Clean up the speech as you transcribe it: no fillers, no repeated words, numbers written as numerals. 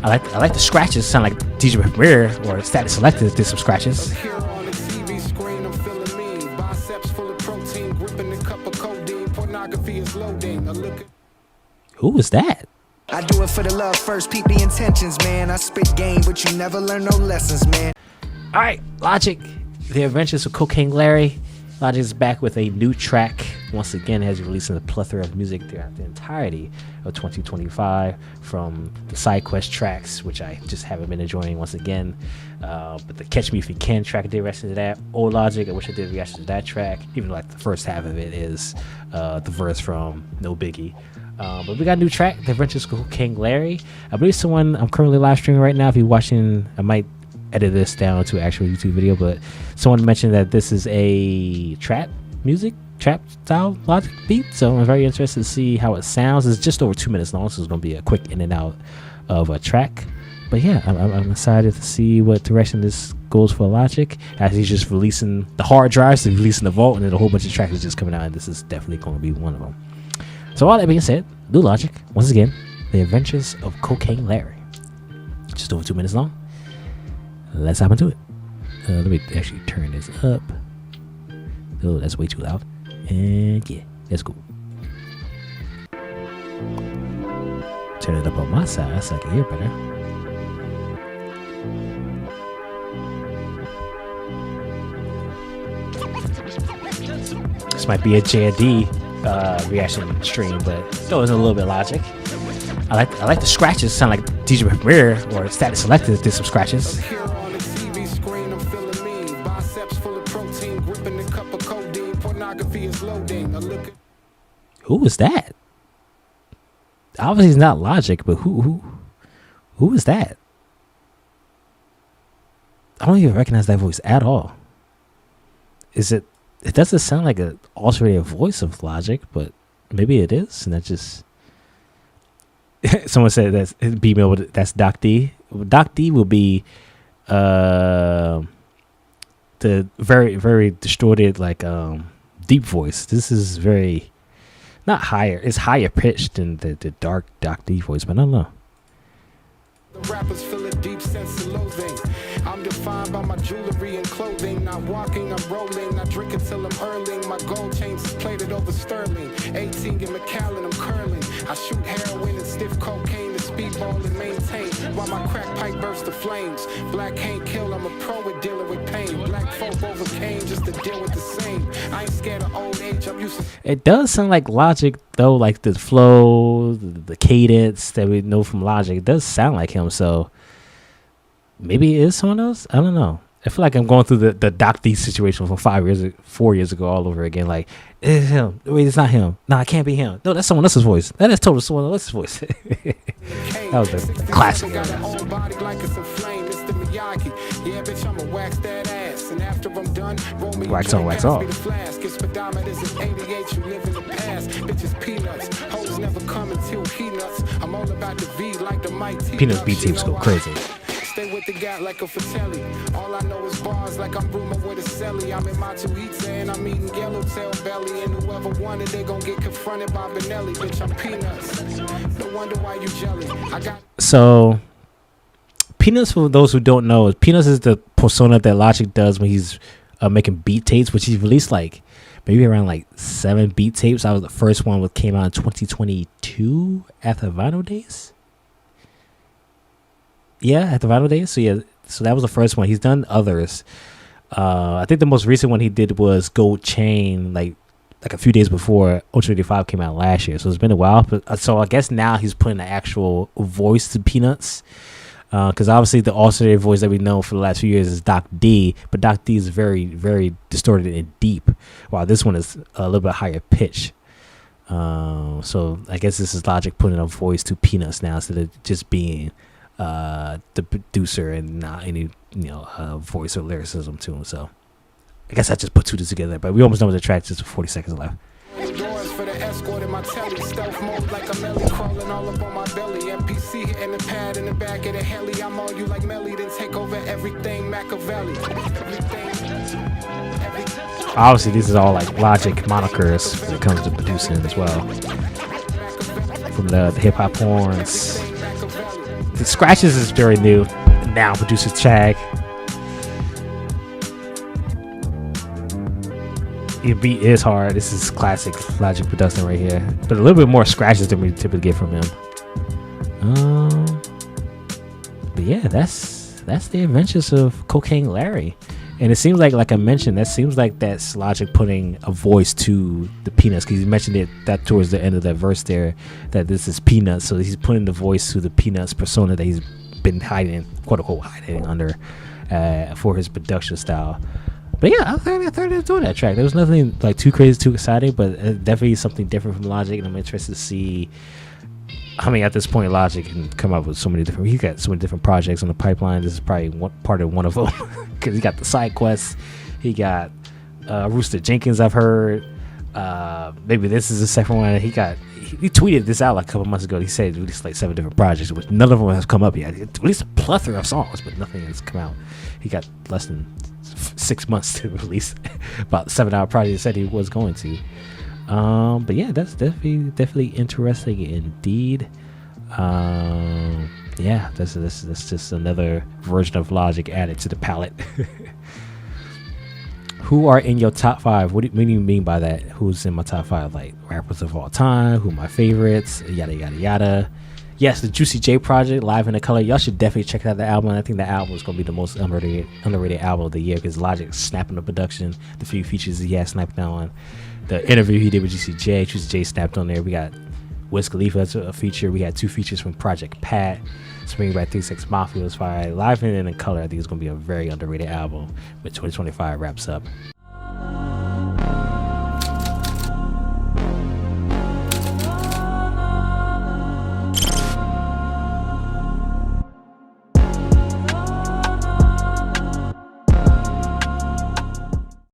I like the scratches. Sound like DJ Premier or Static Selected did some scratches. Who was that? I do it for the love first, peep the intentions, man. I spit game, but you never learn no lessons, man. All right, Logic, The Adventures of Cocaine Larry. Logic is back with a new track. Once again, has releasing a plethora of music throughout the entirety of 2025 from the SideQuest tracks, which I just haven't been enjoying once again. But the Catch Me If You Can track, I did reaction to that. Old Logic, I wish I did reaction to that track, even though like the first half of it is the verse from No Biggie. But we got a new track, The Adventures of Cocaine Larry. I believe someone, I'm currently live streaming right now. If you're watching, I might edit this down to an actual YouTube video, but someone mentioned that this is a trap style Logic beat, so I'm very interested to see how it sounds. It's just over 2 minutes long, so it's going to be a quick in and out of a track. But yeah, I'm excited to see what direction this goes for Logic, as he's just releasing the hard drives, he's releasing the vault, and then a whole bunch of tracks is just coming out, and this is definitely going to be one of them. So all that being said, new Logic, once again, The Adventures of Cocaine Larry. Just over 2 minutes long. Let's hop into it. Let me actually turn this up. Oh, that's way too loud. And yeah, that's cool. Turn it up on my side so I can hear better. This might be a J&D reaction stream, but still is a little bit Logic. I like the scratches. Sound like DJ Premier or Static Selected did some scratches. Who was that? Obviously it's not Logic, but who is that? I don't even recognize that voice at all. It doesn't sound like an alternative voice of Logic, but maybe it is, and that just someone said that's B-mail, that's Doc D. Doc D will be the very, very distorted, like deep voice. This is very not higher. It's higher pitched than the dark Doc D voice, but I don't know. The rappers feel a deep sense of loathing. I'm defined by my jewelry and clothing. Not walking, I'm rolling. Not drinking till I'm hurling. My gold chains is plated over sterling. 18 in McAllen, I'm curling. I shoot heroin and stiff cocaine to speedball and maintain. While my crack pipe bursts the flames. Black can't kill, I'm a pro at dealing with pain. Black folk overcame just to deal with the same. I ain't scared of old age, I'm used to. It does sound like Logic though, like the flow, the cadence that we know from Logic. It does sound like him, so maybe it is someone else. I don't know. I feel like I'm going through the Doc D situation from 4 years ago all over again. Like, it's him. Wait, it's not him. No, it can't be him. No, that's someone else's voice. That is totally someone else's voice. That was a classic. Yeah, bitch, I'ma wax that ass. And after I'm done, roll me wax on, wax off. Peanuts beat teams go crazy. Stay with the guy like a Fratelli. All I know is bars like I'm Bruno with a celly. I'm in my Tuita and I'm eating yellowtail belly. And whoever wanted, they gon' get confronted by Benelli. Bitch, I'm Peanuts. No wonder why you jelly. So Peanuts, for those who don't know, Peanuts is the persona that Logic does when he's making beat tapes, which he's released like maybe around like 7 beat tapes. That was the first one, which came out in 2022 at the Vinyl Days. Yeah, at the Vinyl Days. So yeah, so that was the first one. He's done others. I think the most recent one he did was Gold Chain, like a few days before Ultra 85 came out last year. So it's been a while. But so I guess now he's putting the actual voice to Peanuts. Because obviously the alternative voice that we know for the last few years is Doc D, but Doc D is very, very distorted and deep, while this one is a little bit higher pitch. So I guess this is Logic putting a voice to Peanuts now instead of just being the producer and not any voice or lyricism to him. So I guess I just put two together, but we almost know what the track is. Just 40 seconds left. For the escort in my telly, stealth mode like a melly crawling all up on my belly. MPC hitting the pad in the back of the heli. I'm on you like Melly, then take over everything Machiavelli. Obviously, these are all like Logic monikers when it comes to producing as well. From the hip hop horns, The scratches is very new. Now producer Chag. The beat is hard. This is classic Logic production right here, but a little bit more scratches than we typically get from him. But yeah, that's the adventures of Cocaine Larry. And it seems like I mentioned, that seems like that's Logic putting a voice to the Peanuts, because he mentioned it that towards the end of that verse there, that this is Peanuts. So he's putting the voice to the Peanuts persona that he's been hiding, quote unquote, hiding under for his production style. But yeah, I thought they were doing that track. There was nothing like too crazy, too exciting, but definitely something different from Logic, and I'm interested to see. I mean, at this point, Logic can come up with so many different. He got so many different projects on the pipeline. This is probably part of one of them, because he got the SideQuest. He got Rooster Jenkins. I've heard. Maybe this is the second one. He tweeted this out like a couple months ago. He said released like 7 different projects, which none of them has come up yet. At least a plethora of songs, but nothing has come out. He got less than 6 months to release about 7-hour project he said he was going to. But yeah, that's definitely interesting indeed. Yeah, that's just another version of Logic added to the palette. Who are in your top 5? What do you mean by that? Who's in my top 5? Like rappers of all time? Who are my favorites? Yada yada yada. Yes, the Juicy J project, Live in the Color. Y'all should definitely check out the album. I think the album is going to be the most underrated album of the year, because Logic snapping the production, the few features he had snapped on, the interview he did with Juicy J snapped on there. We got Wiz Khalifa as a feature. We had 2 features from Project Pat. Spring Back 36 Mafia was fire. Live in the Color, I think, is going to be a very underrated album when 2025 wraps up.